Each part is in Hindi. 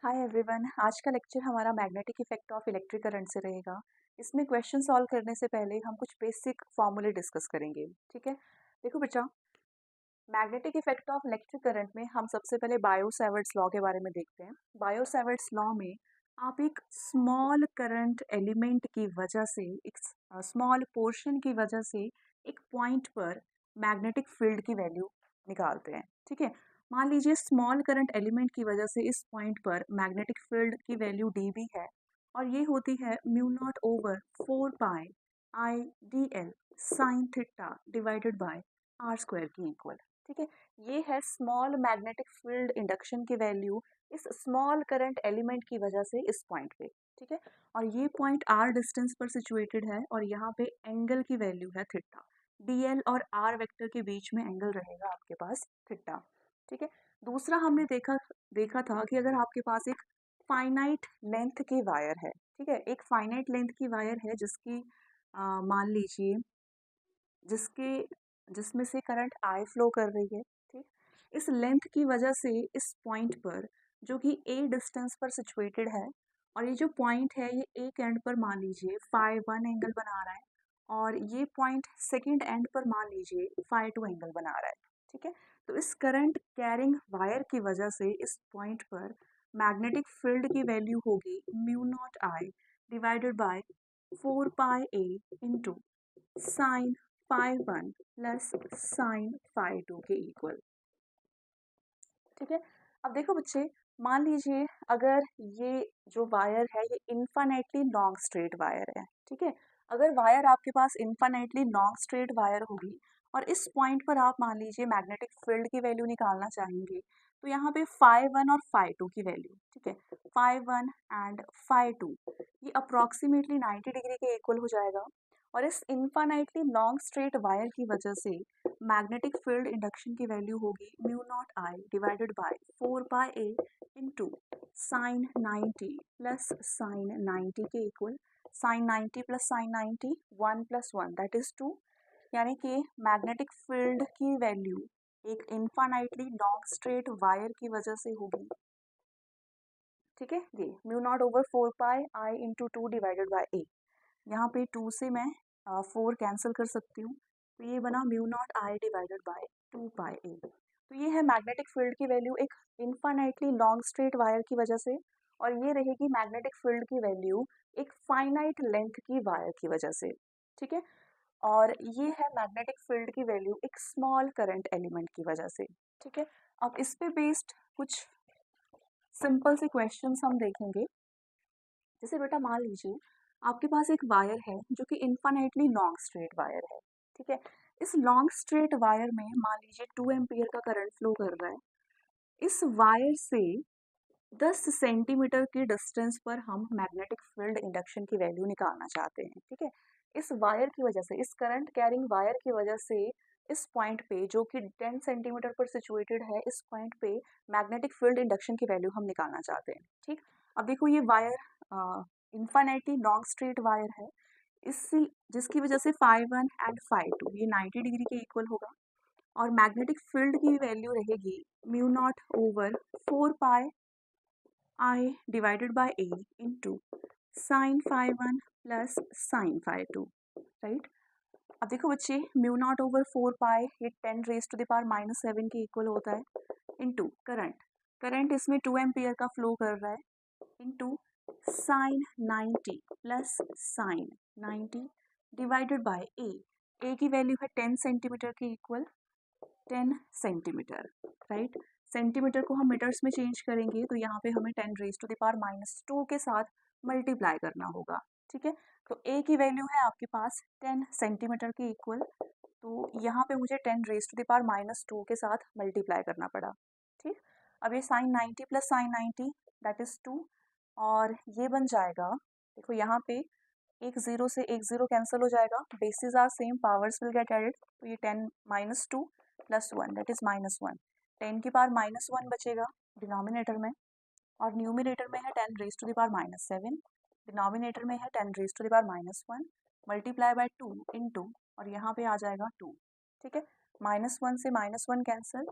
हाय एवरीवन, आज का लेक्चर हमारा magnetic effect of electric current से रहेगा। इसमें क्वेश्चन सॉल्व करने से पहले हम कुछ बेसिक फॉर्मूले डिस्कस करेंगे। ठीक है, देखो बच्चा, magnetic effect of electric current में हम सबसे पहले बायो-सैवर्ट्स लॉ के बारे में देखते हैं। बायो-सैवर्ट्स लॉ में आप एक स्मॉल करंट एलिमेंट की वजह से, एक स्मॉल पोर्शन की वजह से एक पॉइंट पर मैग्नेटिक फील्ड की वैल्यू निकालते हैं। ठीक है, मान लीजिए स्मॉल करंट एलिमेंट की वजह से इस पॉइंट पर मैग्नेटिक फील्ड की वैल्यू dB है और ये होती है mu not over 4 pi I D L sine theta divided by R square की इक्वल। ठीक है, ये है स्मॉल मैग्नेटिक फील्ड इंडक्शन की वैल्यू इस स्मॉल करंट एलिमेंट की वजह से इस पॉइंट पे। ठीक है, और ये पॉइंट आर डिस्टेंस पर सिचुएटेड है और यहाँ पे एंगल की वैल्यू है थीटा। डीएल और आर वेक्टर के बीच में एंगल रहेगा आपके पास थीटा। ठीक है, दूसरा हमने देखा था कि अगर आपके पास एक फाइनाइट लेंथ की वायर है, ठीक है, एक फाइनाइट लेंथ की वायर है जिसकी मान लीजिए जिसके जिसमें से करंट आई फ्लो कर रही है। ठीक, इस लेंथ की वजह से इस पॉइंट पर, जो कि ए डिस्टेंस पर सिचुएटेड है, और ये जो पॉइंट है ये एक एंड पर मान लीजिए फाई 1 एंगल बना रहा है और ये पॉइंट सेकेंड एंड पर मान लीजिए फाई 2 एंगल बना रहा है। ठीक है, तो इस करंट कैरिंग वायर की वजह से इस पॉइंट पर मैग्नेटिक फील्ड की वैल्यू होगी mu not I divided by 4 pi A into sine phi 1 plus sine phi 2 के इक्वल। ठीक है, अब देखो बच्चे, मान लीजिए अगर ये जो वायर है ये इन्फानेटली लॉन्ग स्ट्रेट वायर है। ठीक है, अगर वायर आपके पास इन्फानेटली लॉन्ग स्ट्रेट वायर होगी और इस पॉइंट पर आप मान लीजिए मैग्नेटिक फील्ड की वैल्यू निकालना चाहेंगे, तो यहाँ पे फाई 1 और फाई 2 की वैल्यू, ठीक है, फाई 1 एंड फाई 2 ये अप्रॉक्सीमेटली 90 डिग्री के इक्वल हो जाएगा। और इस इन्फानाइटली लॉन्ग स्ट्रेट वायर की वजह से मैग्नेटिक फील्ड इंडक्शन की वैल्यू होगी mu not I divided by 4 pi A into sine 90 plus sine 90 के equal. Sine 90 plus sine 90 1 plus 1 that is 2, यानी कि मैग्नेटिक फील्ड की वैल्यू एक इन्फानाइटली लॉन्ग स्ट्रेट वायर की वजह से होगी। ठीक है, ये mu not over 4 pi I into 2 divided by A. यहाँ पे 2 से मैं 4 कैंसिल कर सकती हूँ, तो ये बना mu naught I divided bye 2 पाई ए। तो ये है मैग्नेटिक फील्ड की वैल्यू एक इन्फानाइटली लॉन्ग स्ट्रेट वायर की वजह से, और ये रहेगी मैग्नेटिक फील्ड की वैल्यू एक फाइनाइट लेंथ की वायर की वजह से। ठीक है, और ये है मैग्नेटिक फील्ड की वैल्यू एक स्मॉल करंट एलिमेंट की वजह से। ठीक है, अब इस पे बेस्ड कुछ सिंपल से क्वेश्चंस हम देखेंगे। जैसे बेटा मान लीजिए आपके पास एक वायर है जो कि इन्फानाइटली लॉन्ग स्ट्रेट वायर है। ठीक है, इस लॉन्ग स्ट्रेट वायर में मान लीजिए 2 एम्पियर का करंट फ्लो कर रहा है। इस वायर से 10 सेंटीमीटर की डिस्टेंस पर हम मैग्नेटिक फील्ड इंडक्शन की वैल्यू निकालना चाहते हैं। ठीक है, इस वायर की वजह से, इस करंट कैरिंग वायर की वजह से इस पॉइंट पे, जो कि 10 सेंटीमीटर पर सिचुएटेड है, इस पॉइंट पे मैग्नेटिक फील्ड इंडक्शन की वैल्यू हम निकालना चाहते हैं। ठीक, अब देखो ये wire infinitely long straight wire है, इसी जिसकी वजह से फाई 1 एंड फाई 2 ये 90 डिग्री के इक्वल होगा, और मैग्नेटिक फील्ड की वैल्यू रहेगी mu not over 4 pi I divided by A into sine phi 1 plus sine phi 2। Right, अब देखो बच्चे, म्यू नॉट ओवर 4 पाई ये 10 raised to the power -7 के इक्वल होता है, इंटू करंट, करंट इसमें 2 एम्पियर का फ्लो कर रहा है, into sine 90 plus sine 90 divided by A की वैल्यू है 10 सेंटीमीटर के इक्वल, 10 सेंटीमीटर। राइट, सेंटीमीटर को हम मीटर्स में चेंज करेंगे तो यहाँ पे हमें 10 raised to the power -2 के साथ मल्टीप्लाई करना होगा। ठीक है, तो ए की वैल्यू है आपके पास 10 सेंटीमीटर के इक्वल, तो यहाँ पे मुझे 10 raised to the power -2 के साथ मल्टीप्लाई करना पड़ा। ठीक, अब ये sine 90 plus sine 90 that is 2, और ये बन जाएगा, देखो यहाँ पे एक जीरो से एक जीरो कैंसिल हो जाएगा, basis are same, powers will get added, तो ये 10 - 2 प्लस 1 दैट इज -1, 10 की पावर -1 बचेगा डिनोमिनेटर में, और न्यूमिनेटर में है 10 raised to the power -7, denominator में है 10 raised to the power -1 multiply by 2 into, और यहाँ पे आ जाएगा 2। ठीक है, -1 से -1 कैंसिल,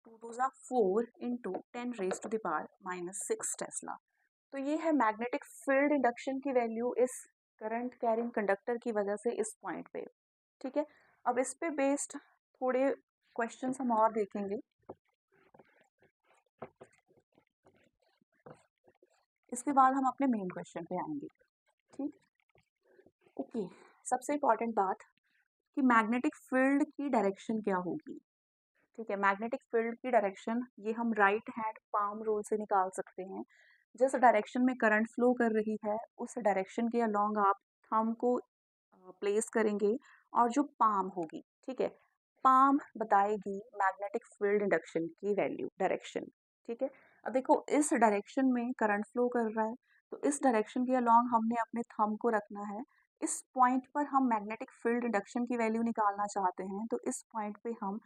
2 2 ज़ा 4 इंटू 10⁻⁻⁻6 टेस्ला। तो ये है मैग्नेटिक फील्ड इंडक्शन की वैल्यू इस करंट कैरिंग कंडक्टर की वजह से इस पॉइंट पे। ठीक है, अब इस पे बेस्ड थोड़े क्वेश्चंस हम और देखेंगे। इसके बाद हम अपने मेन क्वेश्चन पे आएंगे। ठीक, ओके। सबसे इम्पॉर्टेंट बात कि मैग्नेटिक फील्ड की डायरेक्शन क्या होगी। ठीक है, मैग्नेटिक फील्ड की डायरेक्शन ये हम राइट हैंड पाम रूल से निकाल सकते हैं। जिस डायरेक्शन में करंट फ्लो कर रही है उस डायरेक्शन के अलोंग आप थंब को प्लेस करेंगे और जो पाम होगी, ठीक है, पाम बताएगी मैग्नेटिक फील्ड इंडक्शन की वैल्यू, डायरेक्शन। ठीक है, अब देखो इस डायरेक्शन में करंट फ्लो कर रहा है तो इस डायरेक्शन के अलोंग हमने अपने थंब को रखना है। इस पॉइंट पर हम मैग्नेटिक फील्ड इंडक्शन की वैल्यू निकालना चाहते हैं तो इस पॉइंट पे हम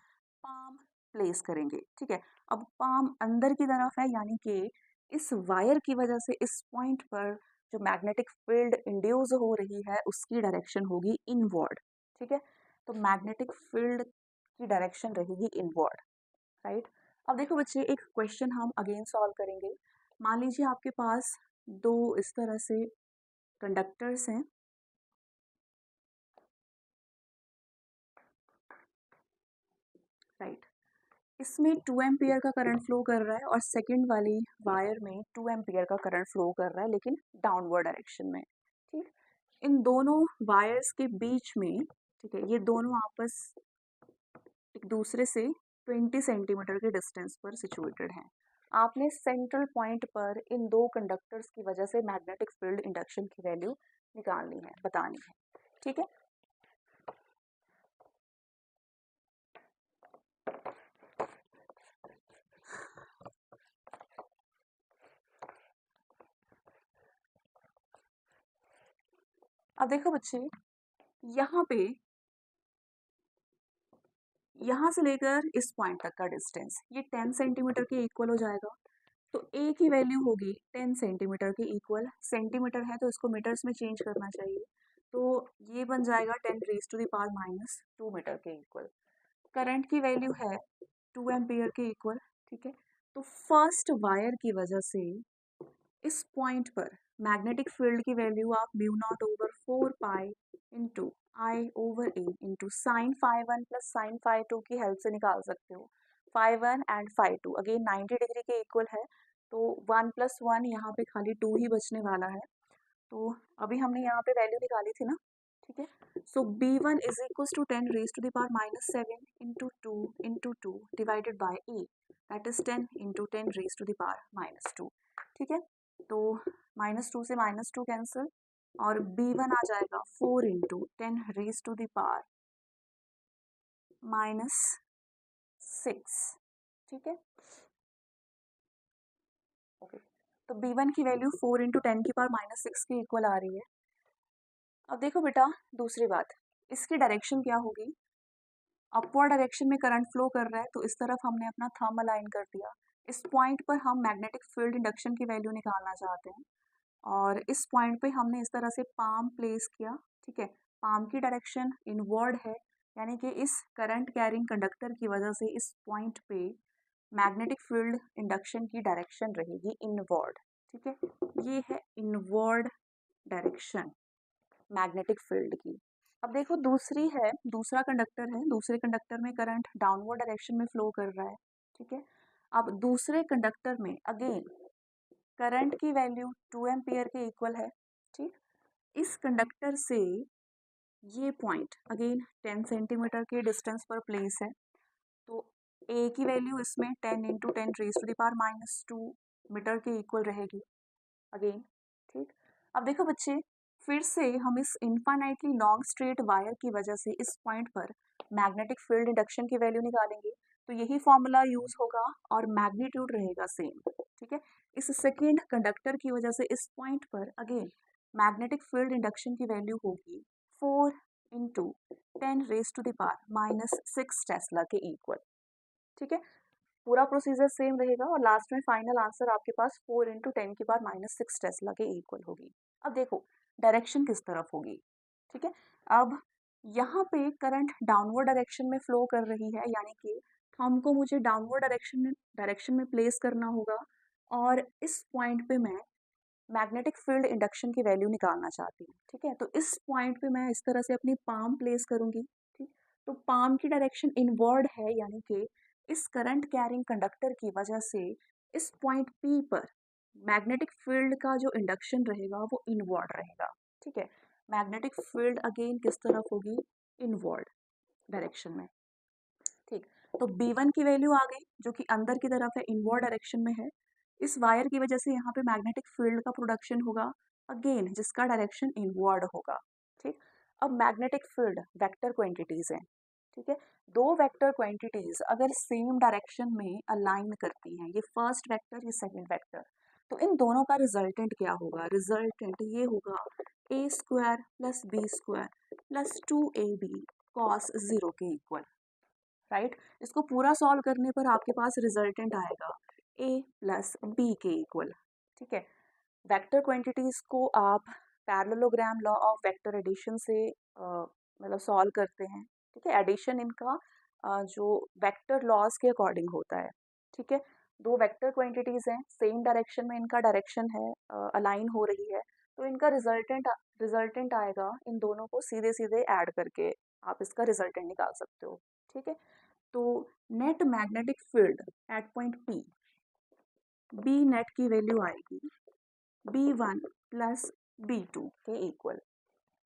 पाम प्लेस करेंगे। ठीक है, अब पाम अंदर की तरफ है यानी कि इस वायर की वजह से इस पॉइंट पर जो मैग्नेटिक फील्ड इंड्यूस हो रही है उसकी डायरेक्शन होगी इनवर्ड। ठीक है, तो मैग्नेटिक फील्ड की डायरेक्शन रहेगी इनवर्ड, राइट। अब देखो बच्चे एक क्वेश्चन हम अगेन सॉल्व करेंगे। मान लीजिए आपके पास दो इस तरह से कंडक्टर्स हैं, राइट। इसमें 2 एम्पियर का करंट फ्लो कर रहा है और सेकंड वाली वायर में 2 एम्पियर का करंट फ्लो कर रहा है लेकिन डाउनवर्ड डायरेक्शन में। ठीक, इन दोनों वायर्स के बीच में, ठीक है, ये दोनों आपस एक दूसरे से 20 सेंटीमीटर के डिस्टेंस पर सिचुएटेड हैं। आपने सेंट्रल पॉइंट पर इन दो कंडक्टर्स की वजह से मैग्नेटिक फील्ड इंडक्शन की वैल्यू निकालनी है, बतानी है। ठीक है, अब देखो बच्चे यहाँ पे यहाँ से लेकर इस पॉइंट तक का डिस्टेंस ये 10 सेंटीमीटर के इक्वल हो जाएगा। तो ए की वैल्यू होगी 10 सेंटीमीटर के इक्वल। सेंटीमीटर है तो इसको मीटर्स में चेंज करना चाहिए, तो ये बन जाएगा 10⁻⁻² मीटर के इक्वल। करंट की वैल्यू है 2 एम्पियर के इक्वल। ठीक है, तो फर्स्ट वायर की वजह से इस पॉइंट पर मैग्नेटिक फील्ड की वैल्यू आप μ0/4 pi into I over A into sine phi one plus sine phi two की हेल्प से निकाल सकते हो। Phi one and phi two again 90 degree के इक्वल है, तो 1 + 1 यहाँ पे खाली 2 ही बचने वाला है। तो अभी हमने यहाँ पे वैल्यू निकाली थी ना। ठीक है, so B1 is equals to 10⁻⁻7 into 2 into 2 divided by A, that is 10 into 10⁻⁻²। ठीक है, तो -2 से -2 कैंसिल और B1 आ जाएगा 4 इंटू 10⁻⁻6। ठीक है, ओके, तो B1 की वैल्यू 4 इंटू 10⁻⁻6 के इक्वल आ रही है। अब देखो बेटा दूसरी बात, इसकी डायरेक्शन क्या होगी। अपवर्ड डायरेक्शन में करंट फ्लो कर रहा है तो इस तरफ हमने अपना थंब अलाइन कर दिया। इस पॉइंट पर हम मैग्नेटिक फील्ड इंडक्शन की वैल्यू निकालना चाहते हैं और इस पॉइंट पे हमने इस तरह से पाम प्लेस किया। ठीक है, पाम की डायरेक्शन इनवर्ड है यानी कि इस करंट कैरिंग कंडक्टर की वजह से इस पॉइंट पे मैग्नेटिक फील्ड इंडक्शन की डायरेक्शन रहेगी इनवर्ड। ठीक है, ये है इनवर्ड डायरेक्शन मैग्नेटिक फील्ड की। अब देखो दूसरी है, दूसरा कंडक्टर है, दूसरे कंडक्टर में करंट डाउनवर्ड डायरेक्शन में फ्लो कर रहा है। ठीक है, अब दूसरे कंडक्टर में अगेन करंट की वैल्यू 2 एम्पियर के इक्वल है। ठीक, इस कंडक्टर से ये पॉइंट अगेन 10 सेंटीमीटर के डिस्टेंस पर प्लेस है, तो ए की वैल्यू इसमें 10 इंटू 10⁻⁻² मीटर के इक्वल रहेगी अगेन। ठीक, अब देखो बच्चे फिर से हम इस इनफाइनाइटली लॉन्ग स्ट्रेट वायर की वजह से इस पॉइंट पर मैग्नेटिक फील्ड इंडक्शन की वैल्यू निकालेंगे, तो यही फॉर्मूला यूज होगा और मैग्नीट्यूड रहेगा सेम। ठीक है, इस सेकेंड कंडक्टर की वजह से इस पॉइंट पर अगेन मैग्नेटिक फील्ड इंडक्शन की वैल्यू होगी 4 इंटू 10⁻⁻6 टेस्ला के इक्वल। ठीक है, पूरा प्रोसीजर सेम रहेगा और लास्ट में फाइनल आंसर आपके पास 4 इंटू 10⁻⁻6 टेस्ला के इक्वल होगी। अब देखो डायरेक्शन किस तरफ होगी। ठीक है, अब यहाँ पे करंट डाउनवर्ड डायरेक्शन में फ्लो कर रही है यानी कि हमको मुझे डाउनवर्ड डायरेक्शन में प्लेस करना होगा और इस पॉइंट पे मैं मैग्नेटिक फील्ड इंडक्शन की वैल्यू निकालना चाहती हूँ। ठीक है, तो इस पॉइंट पे मैं इस तरह से अपनी पाम प्लेस करूँगी। ठीक, तो पाम की डायरेक्शन इनवर्ड है, यानी कि इस करंट कैरिंग कंडक्टर की वजह से इस पॉइंट पी पर मैग्नेटिक फील्ड का जो इंडक्शन रहेगा वो इनवर्ड रहेगा। ठीक है, मैग्नेटिक फील्ड अगेन किस तरफ होगी, इनवर्ड डायरेक्शन में। ठीक, तो B1 की वैल्यू आ गई जो कि अंदर की तरफ है, इनवर्ड डायरेक्शन में है। इस वायर की वजह से यहाँ पे मैग्नेटिक फील्ड का प्रोडक्शन होगा अगेन, जिसका डायरेक्शन इनवर्ड होगा। ठीक, अब मैग्नेटिक फील्ड वेक्टर क्वांटिटीज हैं। ठीक है, दो वेक्टर क्वांटिटीज अगर सेम डायरेक्शन में अलाइन करती हैं, ये फर्स्ट वेक्टर, ये सेकंड वेक्टर, तो इन दोनों का रिजल्टेंट क्या होगा, रिजल्टेंट ये होगा a² + b² + 2ab cos 0 के इक्वल। राइट, इसको पूरा सॉल्व करने पर आपके पास रिजल्टेंट आएगा a + b के इक्वल। ठीक है, वेक्टर क्वांटिटीज को आप parallelogram law of vector addition से मतलब सॉल्व करते हैं। ठीक है, एडिशन इनका जो वेक्टर लॉज के अकॉर्डिंग होता है। ठीक है, दो वेक्टर क्वांटिटीज हैं, सेम डायरेक्शन में इनका डायरेक्शन है, अलाइन हो रही है, तो इनका रिजल्टेंट आएगा, इन दोनों को सीधे सीधे ऐड करके आप इसका रिजल्टेंट निकाल सकते हो। ठीक है, तो net magnetic field at point P, B net की वैल्यू आएगी B1 + B2 के इक्वल।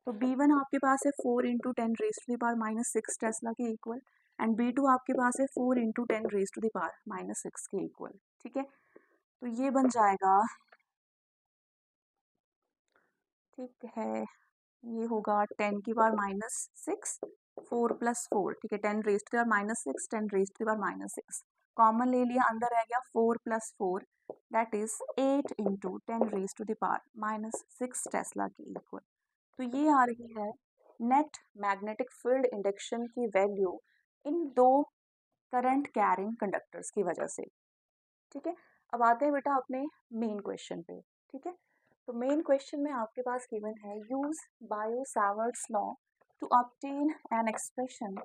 तो B1 आपके पास है 4 × 10⁻⁻6 टेस्ला के इक्वल, एंड B2 आपके पास है 4 × 10⁻⁻6 के इक्वल। ठीक है, तो ये बन जाएगा, ठीक है, ये होगा 10⁻⁻6, 4 + 4, ठीक है, 10⁻⁻6, 10⁻⁻6, कॉमन ले लिया, अंदर रह गया 4 + 4, दैट इज 8 × 10⁻⁻6 टेस्ला के इक्वल। तो ये आ रही है नेट मैग्नेटिक फील्ड इंडक्शन की वैल्यू इन दो करंट कैरिंग कंडक्टर्स की वजह से। ठीक है, अब आते हैं बेटा अपने मेन क्वेश्चन पे। ठीक है, तो मेन क्वेश्चन में आपके पास गिवन है use Biot Savart's law to obtain an expression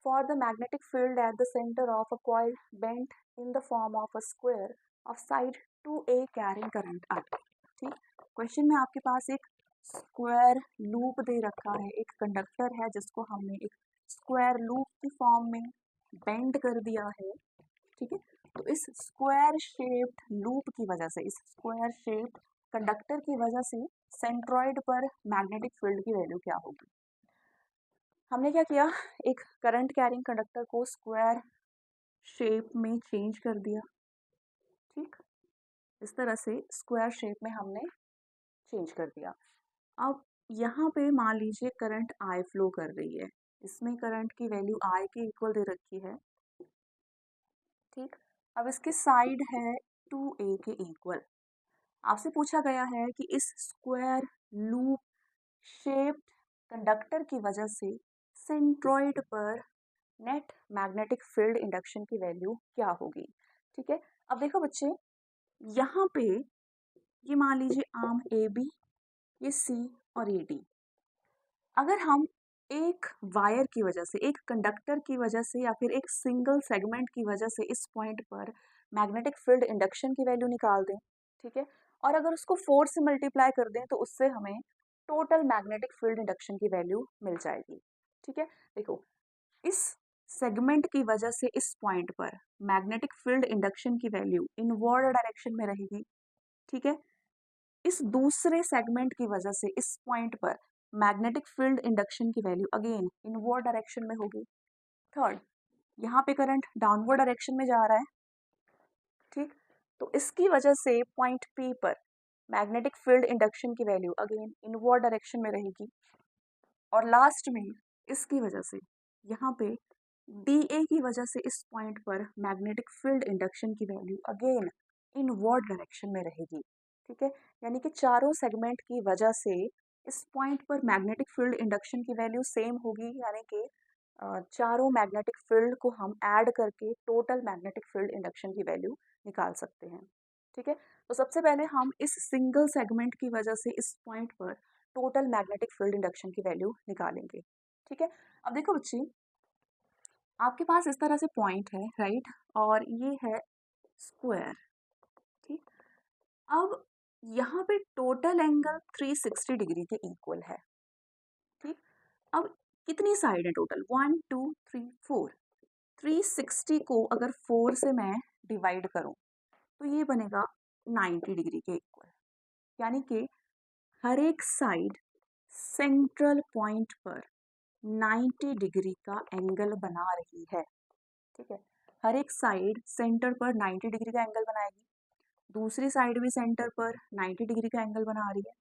for the magnetic field at the centre of a coil bent in the form of a square of side 2a carrying current I। ठीक, क्वेश्चन में आपके पास एक स्क्वायर लूप दे रखा है, एक कंडक्टर है जिसको हमने एक स्क्वायर लूप की फॉर्म में बेंड कर दिया है। ठीक है, तो इस स्क्वायर शेप्ड लूप की वजह से, इस स्क्वायर शेप्ड कंडक्टर की वजह से सेंट्रॉइड पर मैग्नेटिक फील्ड की वैल्यू क्या होगी। हमने क्या किया, एक करंट कैरिंग कंडक्टर को स्क्वायर शेप में चेंज कर दिया। ठीक, इस तरह से स्क्वायर शेप में हमने चेंज कर दिया। अब यहाँ पे मान लीजिए करंट I फ्लो कर रही है, इसमें करंट की वैल्यू I के इक्वल दे रखी है। ठीक, अब इसकी साइड है 2a के इक्वल। आपसे पूछा गया है कि इस स्क्वायर लूप शेप्ड कंडक्टर की वजह से सेंट्रॉइड पर नेट मैग्नेटिक फील्ड इंडक्शन की वैल्यू क्या होगी। ठीक है, अब देखो बच्चे, यहाँ पे ये मान लीजिए आर्म AB, ये C और ये D। अगर हम एक वायर की वजह से, एक कंडक्टर की वजह से, या फिर एक सिंगल सेगमेंट की वजह से इस पॉइंट पर मैग्नेटिक फील्ड इंडक्शन की वैल्यू निकाल दें, ठीक है, और अगर उसको 4 से मल्टीप्लाई कर दें तो उससे हमें टोटल मैग्नेटिक फील्ड इंडक्शन की वैल्यू मिल जाएगी। ठीक है, देखो, इस सेगमेंट की वजह से इस पॉइंट पर मैग्नेटिक फील्ड इंडक्शन की वैल्यू इनवर्ड डायरेक्शन में रहेगी। ठीक है, इस दूसरे सेगमेंट की वजह से इस पॉइंट पर मैग्नेटिक फील्ड इंडक्शन की वैल्यू अगेन इनवर्ड डायरेक्शन में होगी। थर्ड, यहाँ पे करंट डाउनवर्ड डायरेक्शन में जा रहा है। ठीक, तो इसकी वजह से पॉइंट P पर मैग्नेटिक फील्ड इंडक्शन की वैल्यू अगेन इनवर्ड डायरेक्शन में रहेगी। और लास्ट में इसकी वजह से यहाँ पे DA की वजह से इस पॉइंट पर मैग्नेटिक फील्ड इंडक्शन की वैल्यू अगेन इनवर्ड डायरेक्शन में रहेगी। ठीक है, यानी कि चारों सेगमेंट की वजह से इस पॉइंट पर मैग्नेटिक फील्ड इंडक्शन की वैल्यू सेम होगी, यानी कि चारों मैग्नेटिक फील्ड को हम ऐड करके टोटल मैग्नेटिक फील्ड इंडक्शन की वैल्यू निकाल सकते हैं। ठीक है, तो सबसे पहले हम इस सिंगल सेगमेंट की वजह से इस पॉइंट पर टोटल मैग्नेटिक फील्ड इंडक्शन की वैल्यू निकालेंगे। ठीक है, अब देखो बच्चे, आपके पास इस तरह से पॉइंट है, राइट, और ये है स्क्वायर, ठीक। अब यहाँ पे टोटल एंगल 360 डिग्री के इक्वल है, ठीक। अब कितनी साइड है टोटल? 1 2 3 4। 360 को अगर 4 से मैं डिवाइड करूं तो ये बनेगा 90 डिग्री के इक्वल, यानी कि हर एक साइड सेंट्रल पॉइंट पर 90 डिग्री का एंगल बना रही है, ठीक है। हर एक साइड सेंटर पर 90 डिग्री का एंगल बनाएगी, दूसरी साइड भी सेंटर पर 90 डिग्री का एंगल बना रही है,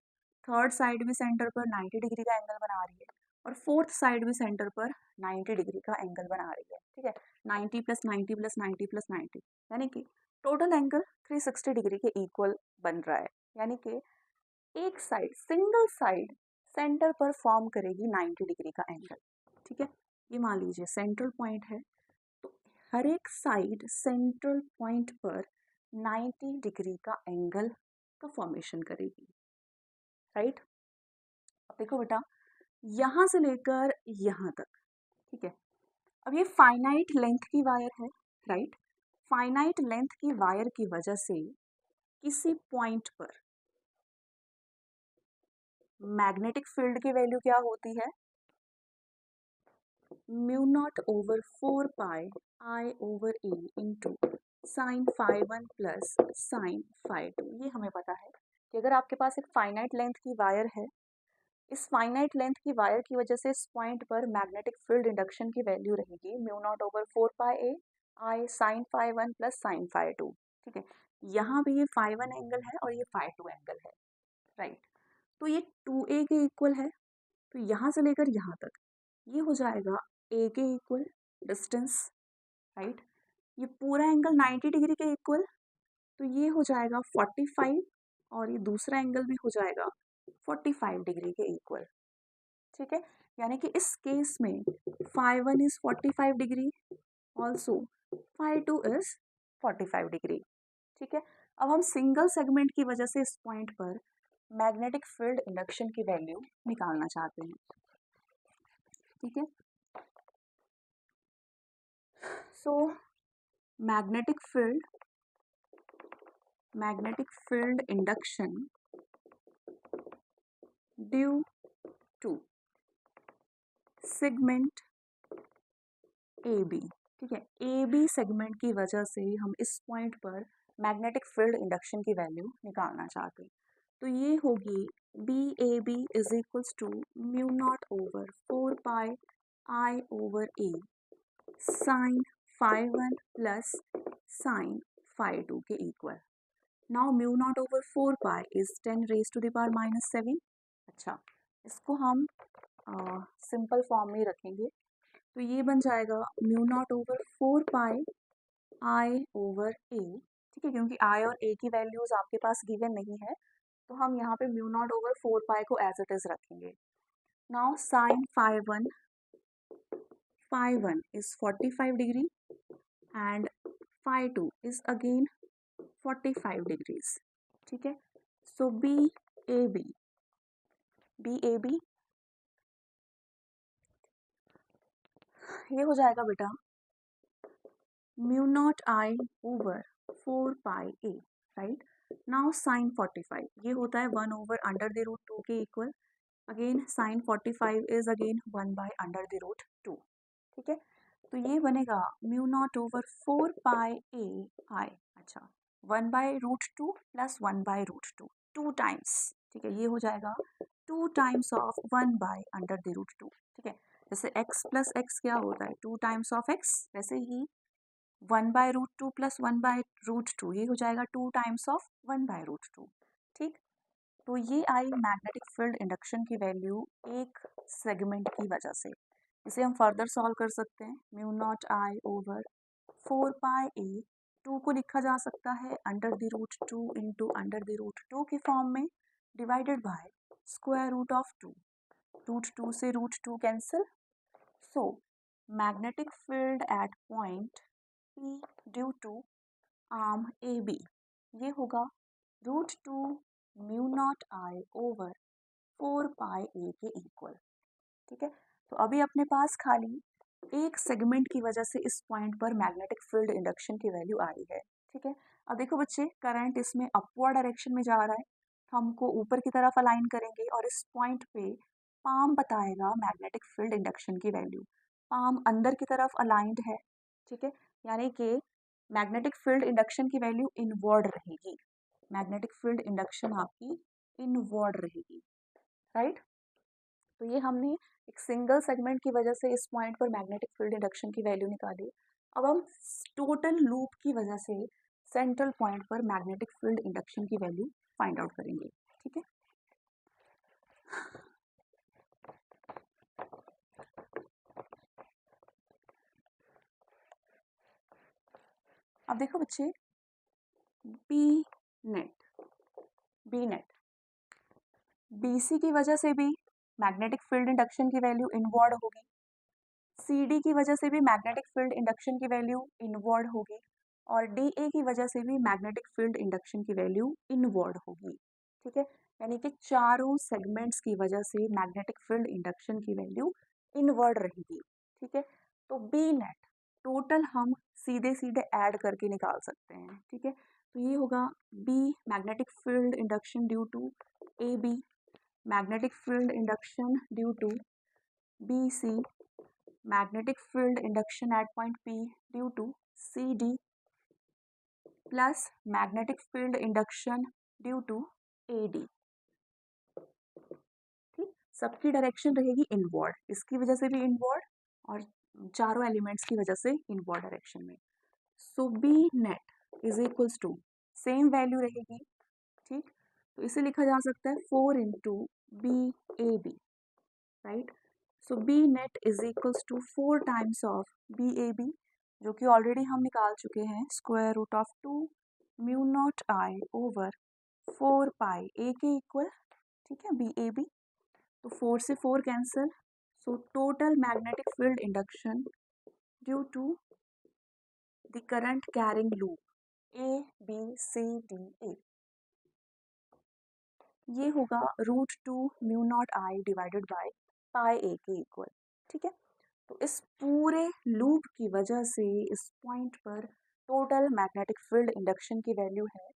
थर्ड साइड भी सेंटर पर 90 डिग्री का एंगल बना रही है, और फोर्थ साइड भी सेंटर पर 90 डिग्री का एंगल बना रही है, ठीक है। 90 प्लस 90 प्लस 90 प्लस 90, यानी कि टोटल एंगल 360 डिग्री के इक्वल बन रहा है, यानी कि एक साइड, सिंगल साइड सेंटर पर फॉर्म करेगी 90 डिग्री का एंगल, ठीक है। ये मान लीजिए सेंट्रल पॉइंट है, तो हर एक साइड सेंट्रल पॉइंट पर 90 डिग्री का एंगल का फॉर्मेशन करेगी, राइट। अब देखो बेटा, यहाँ से लेकर यहाँ तक, ठीक है। अब ये फाइनाइट लेंथ की वायर है, राइट। फाइनाइट लेंथ की वायर की वजह से किसी पॉइंट पर मैग्नेटिक फील्ड की वैल्यू क्या होती है? Mu not over 4 pi I over A into sine phi one plus sine phi two. ये हमें पता है कि अगर आपके पास एक फाइनाइट लेंथ की वायर है, इस फाइनाइट लेंथ की वायर की वजह से इस पॉइंट पर मैग्नेटिक फील्ड इंडक्शन की वैल्यू रहेगी mu not over 4 pi A I sine phi one plus sine phi two, ठीक है। यहाँ भी ये फाई वन एंगल है और ये फाई टू एंगल है, राइट। तो ये 2a के इक्वल है, तो यहाँ से लेकर यहाँ तक ये हो जाएगा a के इक्वल डिस्टेंस, राइट। ये पूरा एंगल 90 डिग्री के इक्वल, तो ये हो जाएगा 45, और ये दूसरा एंगल भी हो जाएगा 45 डिग्री के इक्वल, ठीक है। यानी कि इस केस में phi one is 45 degree, also phi two is 45 degree, ठीक है। अब हम सिंगल सेगमेंट की वजह से इस पॉइंट पर मैग्नेटिक फील्ड इंडक्शन की वैल्यू निकालना चाहते हैं, ठीक है। So magnetic field induction due to segment A B, ठीक है। ए बी सेगमेंट की वजह से हम इस पॉइंट पर मैग्नेटिक फील्ड इंडक्शन की वैल्यू निकालना चाहते हैं, तो ये होगी B A B is equals to mu not over 4 pi I over A sine phi one plus sine phi two के equal. Now mu not over 4 pi is 10 raise to the power minus 7। अच्छा, इसको हम सिंपल फॉर्म में रखेंगे, तो ये बन जाएगा mu not over 4 pi I over A, ठीक है। क्योंकि आई और ए की वैल्यूज आपके पास गिवन नहीं है, तो हम यहाँ पे म्यू नॉट ओवर 4 पाई को एज इट इज रखेंगे। Now sine phi one is 45 degree and phi two is again 45 degrees, ठीक है। सो बी ए बी ये हो जाएगा बेटा mu naught I over 4 pi A, right. Now sine 45 ये होता है 1 ओवर अंडर द रूट 2 के equal, again sine 45 is again 1 by under the root 2, ठीक है। तो ये बनेगा mu not over 4 pi A I, अच्छा 1 by root 2 plus 1 by root 2 two times, ठीक है। ये हो जाएगा 2 times of 1 by under the root 2, ठीक है। जैसे x प्लस एक्स क्या होता है 2 टाइम्स ऑफ x, वैसे ही 1 by root 2 plus 1 by root 2 ये हो जाएगा 2 टाइम्स ऑफ 1 बाय रूट 2, ठीक। तो ये आई मैग्नेटिक फील्ड इंडक्शन की वैल्यू एक सेगमेंट की वजह से। इसे हम फर्दर सॉल्व कर सकते हैं, mu not I over 4 pi A, 2 को लिखा जा सकता है under the root 2 into under the root 2 के फॉर्म में, divided by square root of 2, root 2 से root 2 cancel, so magnetic field at point P due to arm A B ये होगा root 2 mu not I over 4 pi A के इक्वल, ठीक है। तो अभी अपने पास खाली एक सेगमेंट की वजह से इस पॉइंट पर मैग्नेटिक फील्ड इंडक्शन की वैल्यू आई है, ठीक है। अब देखो बच्चे, करंट इसमें अपवर्ड डायरेक्शन में जा रहा है, तो हमको ऊपर की तरफ अलाइन करेंगे और इस पॉइंट पे पाम बताएगा मैग्नेटिक फील्ड इंडक्शन की वैल्यू। पाम अंदर की तरफ अलाइंड है, ठीक है, यानी कि मैग्नेटिक फील्ड इंडक्शन की वैल्यू इनवर्ड रहेगी। मैग्नेटिक फील्ड इंडक्शन आपकी इनवर्ड रहेगी, राइट। तो ये हमने एक सिंगल सेगमेंट की वजह से इस पॉइंट पर मैग्नेटिक फील्ड इंडक्शन की वैल्यू निकाली। अब हम टोटल लूप की वजह से सेंट्रल पॉइंट पर मैग्नेटिक फील्ड इंडक्शन की वैल्यू फाइंड आउट करेंगे, ठीक है। अब देखो बच्चे, B net B net BC की वजह से भी मैग्नेटिक फील्ड इंडक्शन की वैल्यू इनवर्ड होगी, CD की वजह से भी मैग्नेटिक फील्ड इंडक्शन की वैल्यू इनवर्ड होगी, और DA की वजह से भी मैग्नेटिक फील्ड इंडक्शन की वैल्यू इनवर्ड होगी, ठीक है। यानी कि चारों सेगमेंट्स की वजह से मैग्नेटिक फील्ड इंडक्शन की वैल्यू इनवर्ड रहेगी, ठीक है। तो बी नेट टोटल हम सीधे सीधे ऐड करके निकाल सकते हैं, ठीक है। तो ये होगा B magnetic field induction due to A B, magnetic field induction due to B C, magnetic field induction at point P due to CD plus magnetic field induction due to AD। ठीक, सबकी डायरेक्शन रहेगी इनवर्ड, इसकी वजह से भी इनवर्ड और चारों एलिमेंट्स की वजह से इनवर्ड डायरेक्शन में। So B net is equals to same value रहेगी, ठीक। तो इसे लिखा जा सकता है 4 into B A B, right. So B net is equals to 4 times of B A B, जो कि ऑलरेडी हम निकाल चुके हैं, square root of 2 mu not I over 4 pi A के इक्वल, ठीक है, बी ए बी। तो 4 से 4 cancel, so total magnetic field induction due to the current carrying loop A B C D A, ये होगा √2 mu not I divided by pi A के इक्वल, ठीक है। तो इस पूरे लूप की वजह से इस पॉइंट पर टोटल मैग्नेटिक फील्ड इंडक्शन की वैल्यू है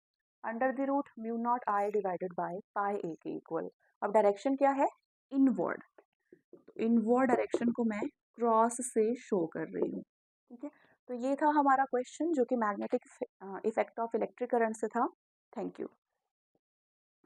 under the root mu not I divided by pi A के इक्वल। अब डायरेक्शन क्या है, इनवर्ड, तो इनवर्ड डायरेक्शन को मैं क्रॉस से शो कर रही हूँ, ठीक है। तो ये था हमारा क्वेश्चन जो कि magnetic effect of electric current से था। Thank you.